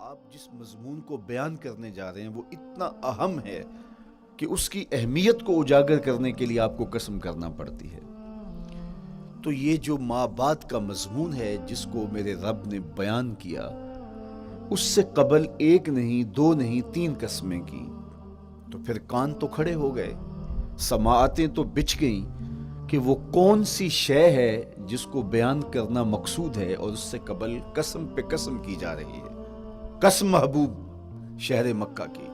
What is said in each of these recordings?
آپ جس مضمون کو بیان کرنے جا رہے ہیں وہ اتنا اہم ہے کہ اس کی اہمیت کو اجاگر کرنے کے لیے آپ کو قسم کرنا پڑتی ہے۔ تو یہ جو ماں باپ کا مضمون ہے جس کو میرے رب نے بیان کیا، اس سے قبل ایک نہیں، دو نہیں، 3 قسمیں کی، تو پھر کان تو کھڑے ہو گئے، سماعتیں تو بچھ گئیں کہ وہ کون سی شے ہے جس کو بیان کرنا مقصود ہے، اور اس سے قبل قسم پہ قسم کی جا رہی ہے۔ قسم محبوب شہر مکہ کی،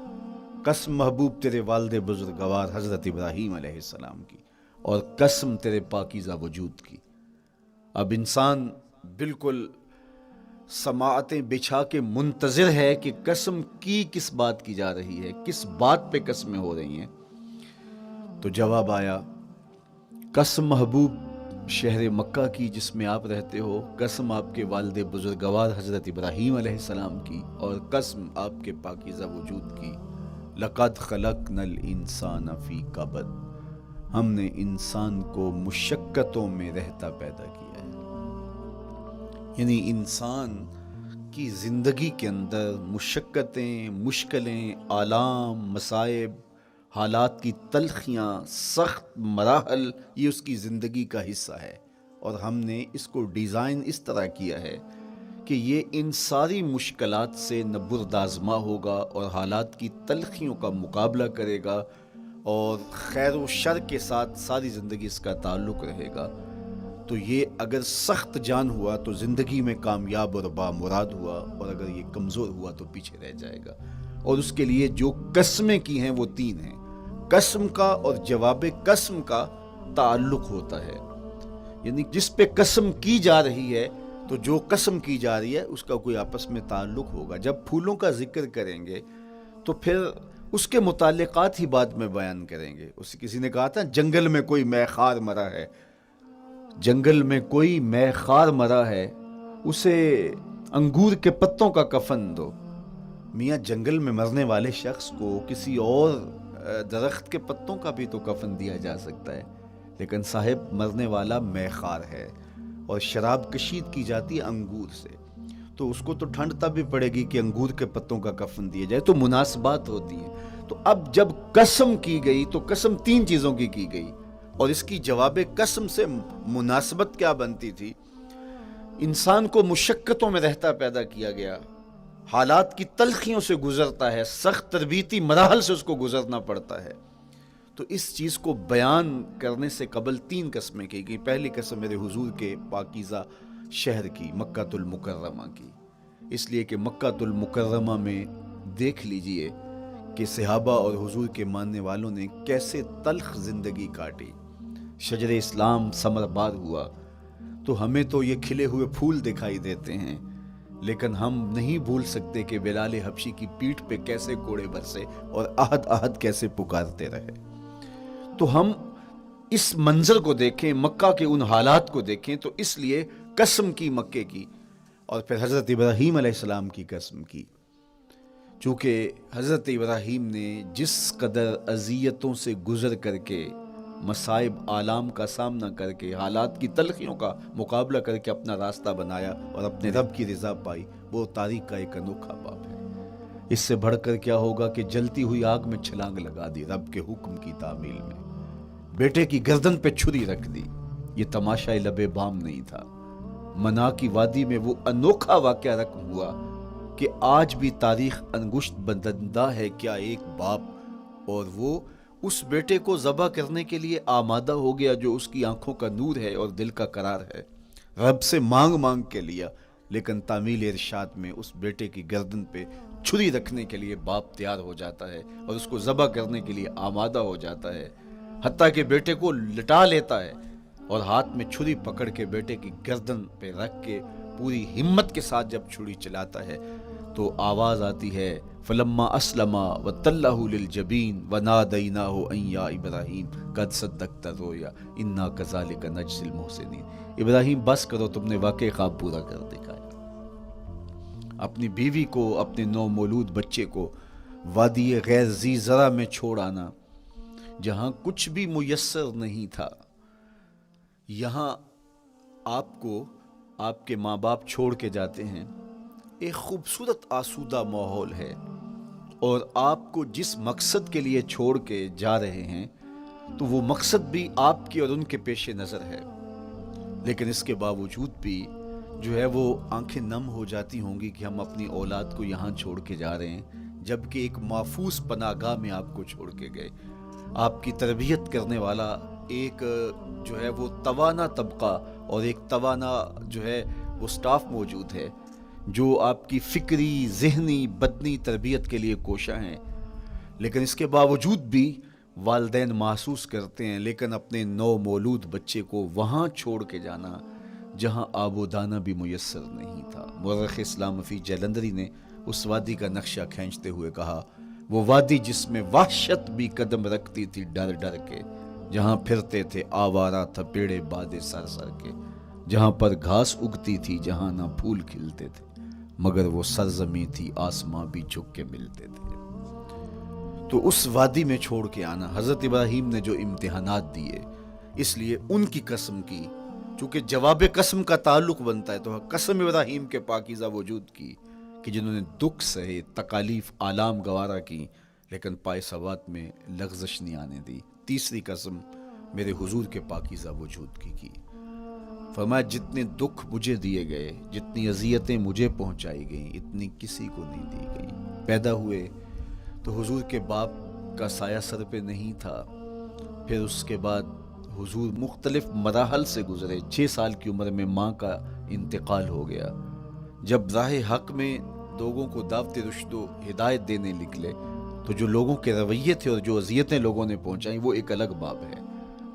قسم محبوب تیرے والد بزرگوار حضرت ابراہیم علیہ السلام کی، اور قسم تیرے پاکیزہ وجود کی۔ اب انسان بالکل سماعتیں بچھا کے منتظر ہے کہ قسم کی کس بات کی جا رہی ہے، کس بات پہ قسمیں ہو رہی ہیں۔ تو جواب آیا، قسم محبوب شہر مکہ کی جس میں آپ رہتے ہو، قسم آپ کے والد بزرگوار حضرت ابراہیم علیہ السلام کی، اور قسم آپ کے پاکیزہ وجود کی۔ لقد خلقنا الانسان فی کبد، ہم نے انسان کو مشقتوں میں رہتا پیدا کیا ہے۔ یعنی انسان کی زندگی کے اندر مشقتیں، مشکلیں، آلام، مصائب، حالات کی تلخیاں، سخت مراحل، یہ اس کی زندگی کا حصہ ہے، اور ہم نے اس کو ڈیزائن اس طرح کیا ہے کہ یہ ان ساری مشکلات سے نہ بردآزما ہوگا اور حالات کی تلخیوں کا مقابلہ کرے گا، اور خیر و شر کے ساتھ ساری زندگی اس کا تعلق رہے گا۔ تو یہ اگر سخت جان ہوا تو زندگی میں کامیاب اور بامراد ہوا، اور اگر یہ کمزور ہوا تو پیچھے رہ جائے گا۔ اور اس کے لیے جو قسمیں کی ہیں وہ 3 ہیں۔ قسم کا اور جواب قسم کا تعلق ہوتا ہے، یعنی جس پہ قسم کی جا رہی ہے تو جو قسم کی جا رہی ہے اس کا کوئی آپس میں تعلق ہوگا۔ جب پھولوں کا ذکر کریں گے تو پھر اس کے متعلقات ہی بعد میں بیان کریں گے۔ کسی نے کہا تھا جنگل میں کوئی مے خار مرا ہے، جنگل میں کوئی مے خار مرا ہے، اسے انگور کے پتوں کا کفن دو۔ میاں جنگل میں مرنے والے شخص کو کسی اور درخت کے پتوں کا بھی تو کفن دیا جا سکتا ہے، لیکن صاحب مرنے والا مے خار ہے، اور شراب کشید کی جاتی ہے انگور سے، تو اس کو تو ٹھنڈ تب بھی پڑے گی کہ انگور کے پتوں کا کفن دیا جائے۔ تو مناسبات ہوتی ہیں۔ تو اب جب قسم کی گئی تو قسم 3 چیزوں کی گئی، اور اس کی جواب قسم سے مناسبت کیا بنتی تھی؟ انسان کو مشقتوں میں رہتا پیدا کیا گیا، حالات کی تلخیوں سے گزرتا ہے، سخت تربیتی مراحل سے اس کو گزرنا پڑتا ہے۔ تو اس چیز کو بیان کرنے سے قبل 3 قسمیں کی گئی۔ پہلی قسم میرے حضور کے پاکیزہ شہر کی، مکہ المکرمہ کی، اس لیے کہ مکہ المکرمہ میں دیکھ لیجئے کہ صحابہ اور حضور کے ماننے والوں نے کیسے تلخ زندگی کاٹی۔ شجر اسلام ثمر بار ہوا تو ہمیں تو یہ کھلے ہوئے پھول دکھائی دیتے ہیں، لیکن ہم نہیں بھول سکتے کہ بلال حبشی کی پیٹھ پہ کیسے کوڑے برسے اور احد احد کیسے پکارتے رہے۔ تو ہم اس منظر کو دیکھیں، مکہ کے ان حالات کو دیکھیں، تو اس لیے قسم کی مکے کی، اور پھر حضرت ابراہیم علیہ السلام کی قسم کی، چونکہ حضرت ابراہیم نے جس قدر اذیتوں سے گزر کر کے، مصائب آلام کا سامنا کر کے، حالات کی تلخیوں کا مقابلہ کر کے اپنا راستہ بنایا اور اپنے رب کی رضا پائی، وہ تاریخ کا ایک انوکھا باب ہے۔ اس سے بڑھ کر کیا ہوگا کہ جلتی ہوئی آگ میں چھلانگ لگا دی رب کے حکم کی تعمیل میں، بیٹے کی گردن پہ چھری رکھ دی۔ یہ تماشا لب بام نہیں تھا، منا کی وادی میں وہ انوکھا واقعہ رقم ہوا کہ آج بھی تاریخ انگشت بدندہ ہے کیا ایک باپ، اور وہ اس بیٹے کو ذبح کرنے کے لیے آمادہ ہو گیا جو اس کی آنکھوں کا نور ہے اور دل کا قرار ہے، رب سے مانگ مانگ کے لیا، لیکن تعمیل ارشاد میں اس بیٹے کی گردن پہ چھری رکھنے کے لیے باپ تیار ہو جاتا ہے اور اس کو ذبح کرنے کے لیے آمادہ ہو جاتا ہے، حتیٰ کہ بیٹے کو لٹا لیتا ہے، اور ہاتھ میں چھری پکڑ کے بیٹے کی گردن پہ رکھ کے پوری ہمت کے ساتھ جب چھری چلاتا ہے تو آواز آتی ہے، فلما اسلم وتلہ للجبین ونادیناہ ان یا ابراہیم قد صدقت الرؤیا انا کذالک نجزی المحسنین۔ ابراہیم بس کرو، تم نے واقعی خواب پورا کر دکھایا۔ اپنی بیوی کو، اپنے نو مولود بچے کو وادی غیر ذی زرع میں چھوڑ آنا، جہاں کچھ بھی میسر نہیں تھا، یہاں آپ کو آپ کے ماں باپ چھوڑ کے جاتے ہیں، ایک خوبصورت آسودہ ماحول ہے، اور آپ کو جس مقصد کے لیے چھوڑ کے جا رہے ہیں تو وہ مقصد بھی آپ کی اور ان کے پیش نظر ہے، لیکن اس کے باوجود بھی جو ہے وہ آنکھیں نم ہو جاتی ہوں گی کہ ہم اپنی اولاد کو یہاں چھوڑ کے جا رہے ہیں، جبکہ ایک محفوظ پناہ گاہ میں آپ کو چھوڑ کے گئے۔ آپ کی تربیت کرنے والا ایک جو ہے وہ توانا طبقہ اور ایک توانا جو ہے وہ سٹاف موجود ہے جو آپ کی فکری، ذہنی، بدنی تربیت کے لیے کوشاں ہیں، لیکن اس کے باوجود بھی والدین محسوس کرتے ہیں لیکن اپنے نو مولود بچے کو وہاں چھوڑ کے جانا جہاں آب و دانہ بھی میسر نہیں تھا۔ مورخ اسلام فی جلندری نے اس وادی کا نقشہ کھینچتے ہوئے کہا، وہ وادی جس میں وحشت بھی قدم رکھتی تھی ڈر ڈر کے، جہاں پھرتے تھے آوارہ تھپیڑے بادے سر سر کے، جہاں پر گھاس اگتی تھی جہاں نہ پھول کھلتے تھے، مگر وہ سرزمیں تھی آسماں بھی جھک کے ملتے تھے۔ تو اس وادی میں چھوڑ کے آنا، حضرت ابراہیم نے جو امتحانات دیے، اس لیے ان کی قسم کی، چونکہ جواب قسم کا تعلق بنتا ہے تو قسم ابراہیم کے پاکیزہ وجود کی کہ جنہوں نے دکھ سہے، تکالیف آلام گوارا کی، لیکن پائے ثبات میں لغزش نہیں آنے دی۔ تیسری قسم میرے حضور کے پاکیزہ وجود کی فرمایا جتنے دکھ مجھے دیے گئے، جتنی اذیتیں مجھے پہنچائی گئیں، اتنی کسی کو نہیں دی گئی۔ پیدا ہوئے تو حضور کے باپ کا سایہ سر پہ نہیں تھا، پھر اس کے بعد حضور مختلف مراحل سے گزرے۔ 6 سال کی عمر میں ماں کا انتقال ہو گیا۔ جب راہ حق میں لوگوں کو دعوت رشد و ہدایت دینے نکلے تو جو لوگوں کے رویے تھے اور جو اذیتیں لوگوں نے پہنچائیں وہ ایک الگ باب ہے۔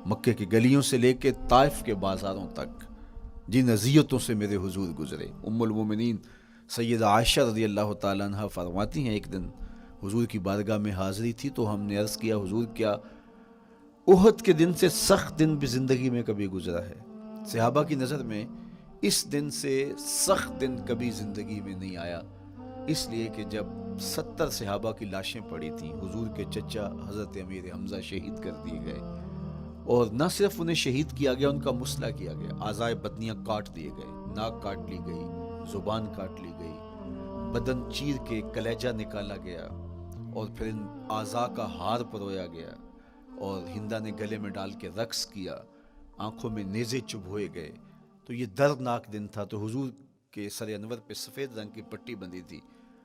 مکے کی گلیوں سے لے کے طائف کے بازاروں تک جن اذیتوں سے میرے حضور گزرے، ام المومنین سیدہ عائشہ رضی اللہ تعالیٰ عنہ فرماتی ہیں، ایک دن حضور کی بارگاہ میں حاضری تھی تو ہم نے عرض کیا، حضور کیا احد کے دن سے سخت دن بھی زندگی میں کبھی گزرا ہے؟ صحابہ کی نظر میں اس دن سے سخت دن کبھی زندگی میں نہیں آیا، اس لیے کہ جب 70 صحابہ کی لاشیں پڑی تھیں، حضور کے چچا حضرت امیر حمزہ شہید کر دیے گئے، اور نہ صرف انہیں شہید کیا گیا، ان کا مسئلہ کیا گیا، اعضائے بدنیاں کاٹ دیے گئے، ناک کاٹ لی گئی، زبان کاٹ لی گئی، بدن چیر کے کلیجہ نکالا گیا، اور پھر ان اعضاء کا ہار پرویا گیا، اور ہندا نے گلے میں ڈال کے رقص کیا، آنکھوں میں نیزے چبھوئے گئے۔ تو یہ دردناک دن تھا۔ تو حضور کے سر انور پہ سفید رنگ کی پٹی بندھی تھی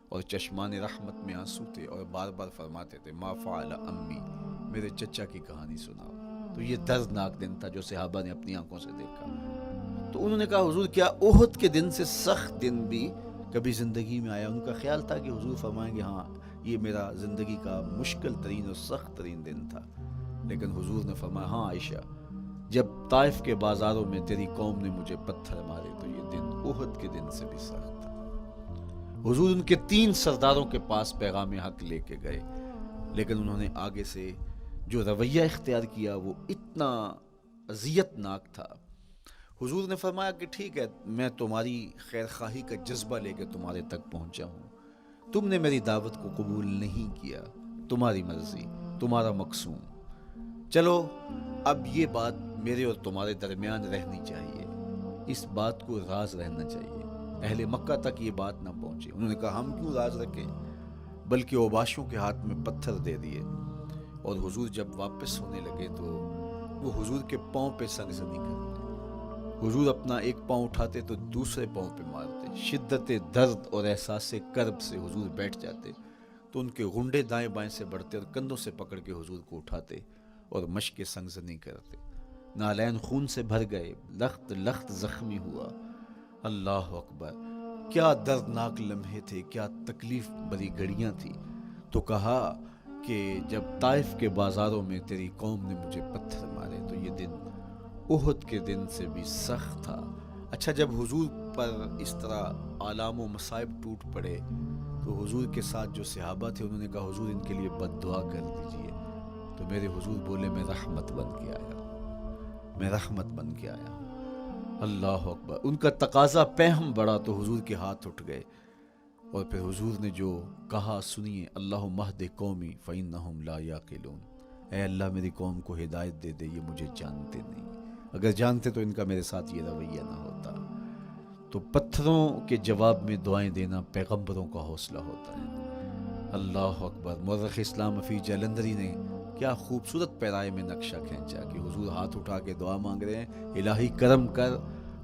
اور چشمان رحمت میں آنسو تھے، اور بار بار فرماتے تھے، ما فعل امی، میرے چچا کی کہانی سناؤ۔ تو یہ دردناک دن تھا جو صحابہ نے اپنی آنکھوں سے دیکھا۔ تو انہوں نے کہا، حضور کیا احد کے دن سے سخت دن بھی کبھی زندگی میں آیا؟ ان کا خیال تھا کہ حضور فرمائیں گے ہاں یہ میرا زندگی کا مشکل ترین اور سخت ترین دن تھا، لیکن حضور نے فرمایا، ہاں عائشہ، جب طائف کے بازاروں میں تیری قوم نے مجھے پتھر مارے تو یہ دن احد کے دن سے بھی سخت تھا۔ حضور ان کے 3 سرداروں کے پاس پیغام حق لے کے گئے، لیکن انہوں نے آگے سے جو رویہ اختیار کیا وہ اتنا اذیت ناک تھا۔ حضور نے فرمایا کہ ٹھیک ہے، میں تمہاری خیر خواہی کا جذبہ لے کے تمہارے تک پہنچا ہوں، تم نے میری دعوت کو قبول نہیں کیا، تمہاری مرضی، تمہارا مقصوم، چلو اب یہ بات میرے اور تمہارے درمیان رہنی چاہیے، اس بات کو راز رہنا چاہیے، اہل مکہ تک یہ بات نہ پہنچے۔ انہوں نے کہا، ہم کیوں راز رکھیں، بلکہ اوباشوں کے ہاتھ میں پتھر دے دیے، اور حضور جب واپس ہونے لگے تو وہ حضور کے پاؤں پہ سنگزنی کرتے، حضور اپنا ایک پاؤں اٹھاتے تو دوسرے پاؤں پہ مارتے، شدت درد اور احساس کرب سے حضور بیٹھ جاتے تو ان کے غنڈے دائیں بائیں سے بڑھتے اور کندھوں سے پکڑ کے حضور کو اٹھاتے اور مشق سنگزنی کرتے، نالین خون سے بھر گئے، لخت لخت زخمی ہوا۔ اللہ اکبر، کیا دردناک لمحے تھے، کیا تکلیف بری گھڑیاں تھی۔ تو کہا کہ جب طائف کے بازاروں میں تیری قوم نے مجھے پتھر مارے تو یہ دن احد کے دن سے بھی سخت تھا۔ اچھا، جب حضور پر اس طرح آلام و مصائب ٹوٹ پڑے تو حضور کے ساتھ جو صحابہ تھے انہوں نے کہا، حضور ان کے لیے بد دعا کر دیجئے۔ تو میرے حضور بولے، میں رحمت بن کے آیا، میں رحمت بن کے آیا۔ اللہ اکبر، ان کا تقاضا پہم بڑا تو حضور کے ہاتھ اٹھ گئے، اور پھر حضور نے جو کہا سنیے، اللہم اہد قومی فإنہم لا یعقلون، اے اللہ میری قوم کو ہدایت دے دے، یہ مجھے جانتے نہیں، اگر جانتے تو ان کا میرے ساتھ یہ رویہ نہ ہوتا۔ تو پتھروں کے جواب میں دعائیں دینا پیغمبروں کا حوصلہ ہوتا ہے۔ اللہ اکبر۔ مورخ اسلام حفیظ جلندری نے کیا خوبصورت پیرائے میں نقشہ کھینچا کہ حضور ہاتھ اٹھا کے دعا مانگ رہے ہیں، الہی کرم کر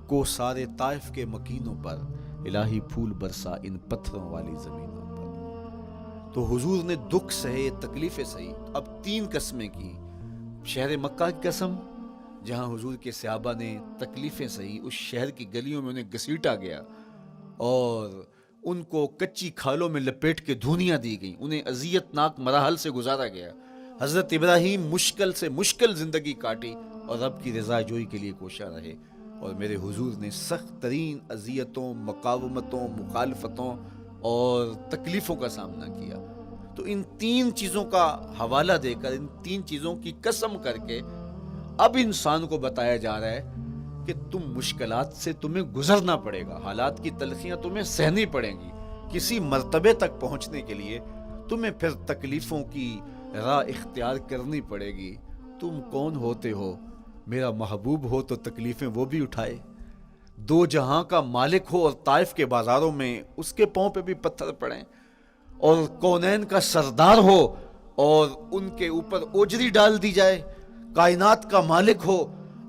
کو سارے طائف کے مکینوں پر، الہی پھول برسا ان پتھروں والی زمینوں پر۔ تو حضور نے دکھ سہے، تکلیفیں سہی۔ اب 3 قسمیں کی۔ شہر مکہ کی قسم، جہاں حضور کے صحابہ نے تکلیفیں سہی، اس شہر کی گلیوں میں انہیں گھسیٹا گیا اور ان کو کچی کھالوں میں لپیٹ کے دھونیاں دی گئیں، انہیں اذیت ناک مراحل سے گزارا گیا۔ حضرت ابراہیم مشکل سے مشکل زندگی کاٹی اور رب کی رضا جوئی کے لیے کوشاں رہے، اور میرے حضور نے سخت ترین اذیتوں، مقاومتوں، مخالفتوں اور تکلیفوں کا سامنا کیا۔ تو ان 3 چیزوں کا حوالہ دے کر، ان 3 چیزوں کی قسم کر کے اب انسان کو بتایا جا رہا ہے کہ تم مشکلات سے تمہیں گزرنا پڑے گا، حالات کی تلخیاں تمہیں سہنی پڑیں گی۔ کسی مرتبے تک پہنچنے کے لیے تمہیں پھر تکلیفوں کی راہ اختیار کرنی پڑے گی۔ تم کون ہوتے ہو؟ میرا محبوب ہو تو تکلیفیں وہ بھی اٹھائے، 2 جہاں کا مالک ہو اور طائف کے بازاروں میں اس کے پاؤں پہ بھی پتھر پڑیں، اور کونین کا سردار ہو اور ان کے اوپر اوجری ڈال دی جائے، کائنات کا مالک ہو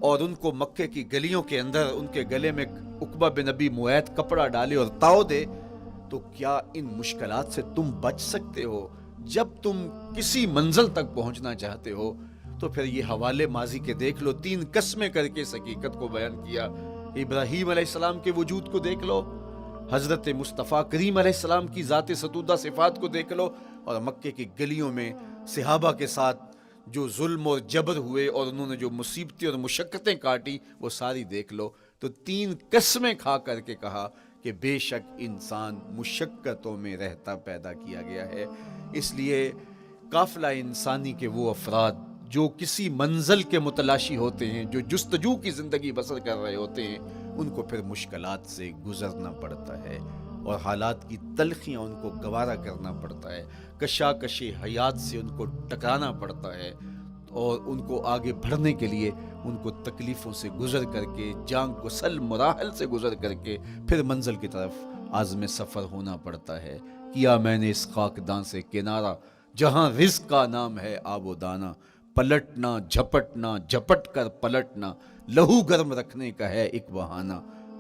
اور ان کو مکے کی گلیوں کے اندر ان کے گلے میں عقبہ بن ابی معیط کپڑا ڈالے اور تاؤ دے، تو کیا ان مشکلات سے تم بچ سکتے ہو؟ جب تم کسی منزل تک پہنچنا چاہتے ہو تو پھر یہ حوالے ماضی کے دیکھ لو، 3 قسمیں کر کے اس حقیقت کو بیان کیا۔ ابراہیم علیہ السلام کے وجود کو دیکھ لو، حضرت مصطفیٰ کریم علیہ السلام کی ذات ستودہ صفات کو دیکھ لو، اور مکے کی گلیوں میں صحابہ کے ساتھ جو ظلم اور جبر ہوئے اور انہوں نے جو مصیبتیں اور مشقتیں کاٹی وہ ساری دیکھ لو۔ تو 3 قسمیں کھا کر کے کہا کہ بے شک انسان مشقتوں میں رہتا پیدا کیا گیا ہے۔ اس لیے قافلہ انسانی کے وہ افراد جو کسی منزل کے متلاشی ہوتے ہیں، جو جستجو کی زندگی بسر کر رہے ہوتے ہیں، ان کو پھر مشکلات سے گزرنا پڑتا ہے اور حالات کی تلخیاں ان کو گوارا کرنا پڑتا ہے، کشاکش حیات سے ان کو ٹکرانا پڑتا ہے، اور ان کو آگے بڑھنے کے لیے ان کو تکلیفوں سے گزر کر کے، جان کو سل مراحل سے گزر کر کے پھر منزل کی طرف عازم سفر ہونا پڑتا ہے۔ کیا میں نے اس خاکدان سے کنارہ، جہاں رزق کا نام ہے آب و دانہ، پلٹنا جھپٹنا جھپٹ کر پلٹنا، لہو گرم رکھنے کا ہے ایک بہانہ،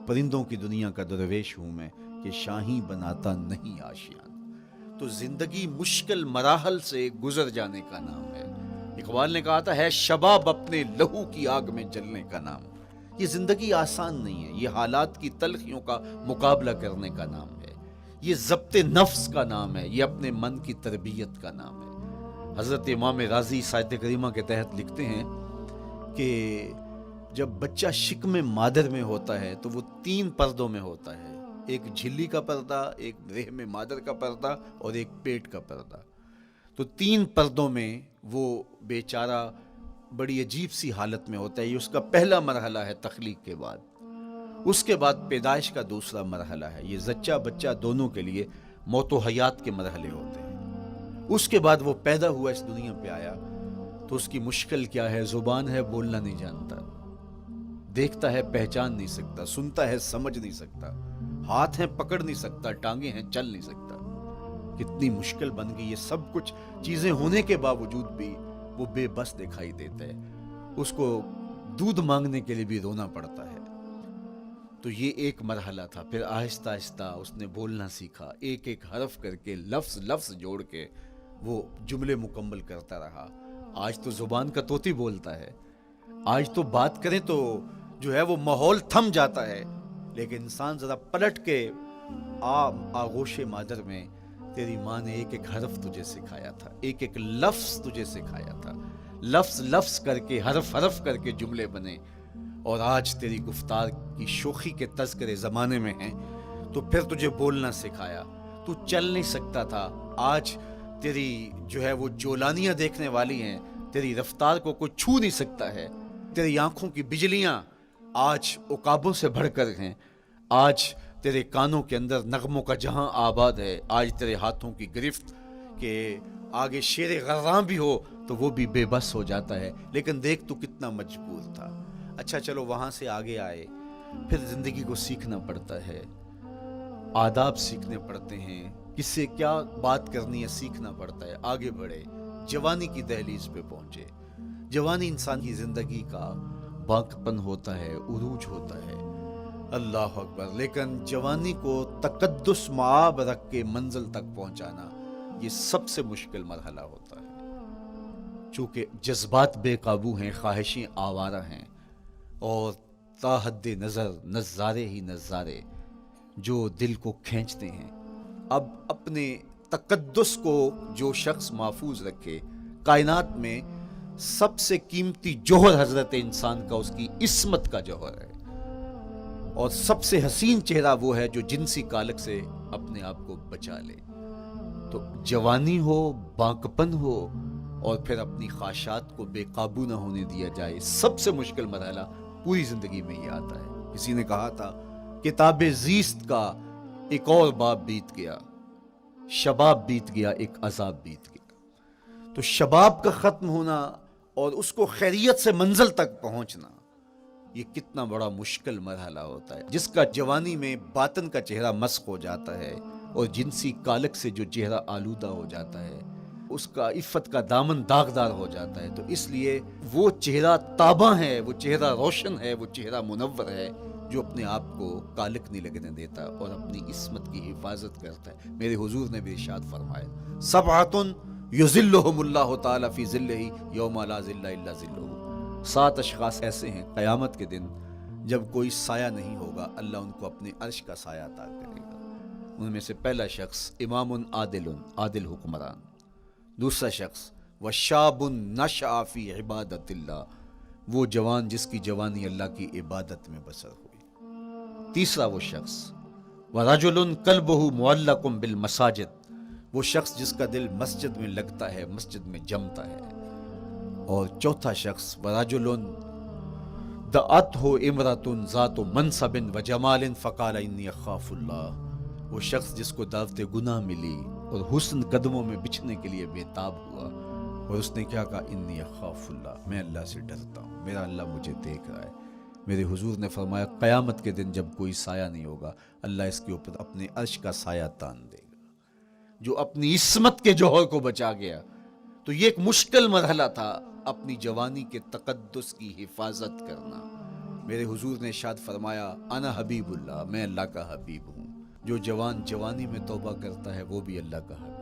پرندوں کی دنیا کا درویش ہوں میں کہ شاہی بناتا نہیں آشیان۔ تو زندگی مشکل مراحل سے گزر جانے کا نام ہے۔ اقبال نے کہا تھا ہے شباب اپنے لہو کی آگ میں جلنے کا نام۔ یہ زندگی آسان نہیں ہے، یہ حالات کی تلخیوں کا مقابلہ کرنے کا نام ہے، یہ ضبط نفس کا نام ہے، یہ اپنے من کی تربیت کا نام ہے۔ حضرت امام رازی سائت کریمہ کے تحت لکھتے ہیں کہ جب بچہ شکم مادر میں ہوتا ہے تو وہ 3 پردوں میں ہوتا ہے، ایک جھلی کا پردہ، ایک رحم مادر کا پردہ اور ایک پیٹ کا پردہ۔ تو 3 پردوں میں وہ بیچارہ بڑی عجیب سی حالت میں ہوتا ہے۔ یہ اس کا پہلا مرحلہ ہے تخلیق کے بعد، اس کے بعد پیدائش کا دوسرا مرحلہ ہے، یہ زچہ بچہ دونوں کے لیے موت و حیات کے مرحلے ہوتے ہیں۔ اس کے بعد وہ پیدا ہوا، اس دنیا پہ آیا، تو اس کی مشکل کیا ہے؟ زبان ہے، بولنا نہیں جانتا، دیکھتا ہے پہچان نہیں سکتا، سنتا ہے سمجھ نہیں سکتا، ہاتھ ہیں پکڑ نہیں سکتا، ٹانگیں ہیں چل نہیں سکتا۔ کتنی مشکل بن گئی، یہ سب کچھ چیزیں ہونے کے باوجود بھی وہ بے بس دکھائی دیتا ہے، اس کو دودھ مانگنے کے لیے بھی رونا پڑتا ہے۔ تو یہ ایک مرحلہ تھا۔ پھر آہستہ آہستہ اس نے بولنا سیکھا، ایک ایک حرف کر کے، لفظ لفظ جوڑ کے وہ جملے مکمل کرتا رہا۔ آج تو زبان کا طوطی بولتا ہے، آج تو بات کریں تو جو ہے وہ ماحول تھم جاتا ہے، لیکن انسان ذرا پلٹ کے آغوش مادر میں تیری ماں نے ایک ایک حرف تجھے سکھایا تھا، ایک ایک لفظ تجھے سکھایا تھا، لفظ لفظ کر کے، حرف حرف کر کے جملے بنے، اور آج تیری گفتار کی شوخی کے تذکرے زمانے میں ہیں، تو پھر تجھے بولنا سکھایا، تو چل نہیں سکتا تھا، آج تیری جو ہے وہ جولانیاں دیکھنے والی ہیں، تیری رفتار کو کوئی چھو نہیں سکتا ہے، تیری آنکھوں کی بجلیاں آج عقابوں سے بڑھ کر ہیں، آج تیرے کانوں کے اندر نغموں کا جہاں آباد ہے، آج تیرے ہاتھوں کی گرفت کہ آگے شیر غراں بھی ہو تو وہ بھی بے بس ہو جاتا ہے، لیکن دیکھ تو کتنا مجبور تھا۔ اچھا چلو وہاں سے آگے آئے پھر زندگی کو سیکھنا پڑتا ہے، آداب سیکھنے پڑتے ہیں، کس سے کیا بات کرنی ہے سیکھنا پڑتا ہے، آگے بڑھے، جوانی کی دہلیز پہ پہنچے۔ جوانی انسان کی زندگی کا باقپن ہوتا ہے، عروج ہوتا ہے، اللہ اکبر۔ لیکن جوانی کو تقدس معاب رکھ کے منزل تک پہنچانا یہ سب سے مشکل مرحلہ ہوتا ہے، چونکہ جذبات بے قابو ہیں، خواہشیں آوارہ ہیں، اور تا حد نظر نظارے ہی نظارے جو دل کو کھینچتے ہیں۔ اب اپنے تقدس کو جو شخص محفوظ رکھے، کائنات میں سب سے قیمتی جوہر حضرت انسان کا اس کی عصمت کا جوہر ہے، اور سب سے حسین چہرہ وہ ہے جو جنسی کالک سے اپنے آپ کو بچا لے۔ تو جوانی ہو، باقپن ہو، اور پھر اپنی خواہشات کو بے قابو نہ ہونے دیا جائے، سب سے مشکل مرحلہ پوری زندگی میں یہ آتا ہے۔ کسی نے کہا تھا کتاب زیست کا ایک اور باب بیت گیا، شباب بیت گیا، ایک عذاب بیت گیا۔ تو شباب کا ختم ہونا اور اس کو خیریت سے منزل تک پہنچنا، یہ کتنا بڑا مشکل مرحلہ ہوتا ہے، جس کا جوانی میں باطن کا چہرہ مسخ ہو جاتا ہے اور جنسی کالک سے جو چہرہ آلودہ ہو جاتا ہے، اس کا عفت کا دامن داغدار ہو جاتا ہے۔ تو اس لیے وہ چہرہ تاباں ہے، وہ چہرہ روشن ہے، وہ چہرہ منور ہے جو اپنے آپ کو کالک نہیں لگنے دیتا اور اپنی عصمت کی حفاظت کرتا ہے۔ میرے حضور نے بھی ارشاد فرمایا، سبعۃ یظلھم اللہ تعالی فی ظلہ یوم لا ظل الا ظلہ۔ 7 اشخاص ایسے ہیں قیامت کے دن جب کوئی سایہ نہیں ہوگا، اللہ ان کو اپنے عرش کا سایہ عطا کرے گا۔ ان میں سے پہلا شخص امام عادل حکمران، دوسرا شخص وشاب نشأ فی عبادت اللہ، وہ جوان جس کی جوانی اللہ کی عبادت میں بسر ہوئی۔ تیسرا وہ شخص ورجل قلبہ معلق بالمساجد، وہ شخص جس کا دل مسجد میں لگتا ہے، مسجد میں جمتا ہے۔ اور چوتھا شخص ورجل دعتہ امرأۃ ذات منصب وجمال فقال انی اخاف اللہ، وہ شخص جس کو دعوت گناہ ملی اور حسن قدموں میں بچھنے کے لیے بےتاب ہوا، اور اس نے کیا کہا، انی اخاف اللہ، میں اللہ سے ڈرتا ہوں، میرا اللہ مجھے دیکھ رہا ہے۔ میرے حضور نے فرمایا قیامت کے دن جب کوئی سایہ نہیں ہوگا، اللہ اس کے اوپر اپنے عرش کا سایہ تان دے گا، جو اپنی عصمت کے جوہر کو بچا گیا۔ تو یہ ایک مشکل مرحلہ تھا، اپنی جوانی کے تقدس کی حفاظت کرنا۔ میرے حضور نے ارشاد فرمایا، انا حبیب اللہ، میں اللہ کا حبیب ہوں۔ جو جوان جوانی میں توبہ کرتا ہے وہ بھی اللہ کا حبیب۔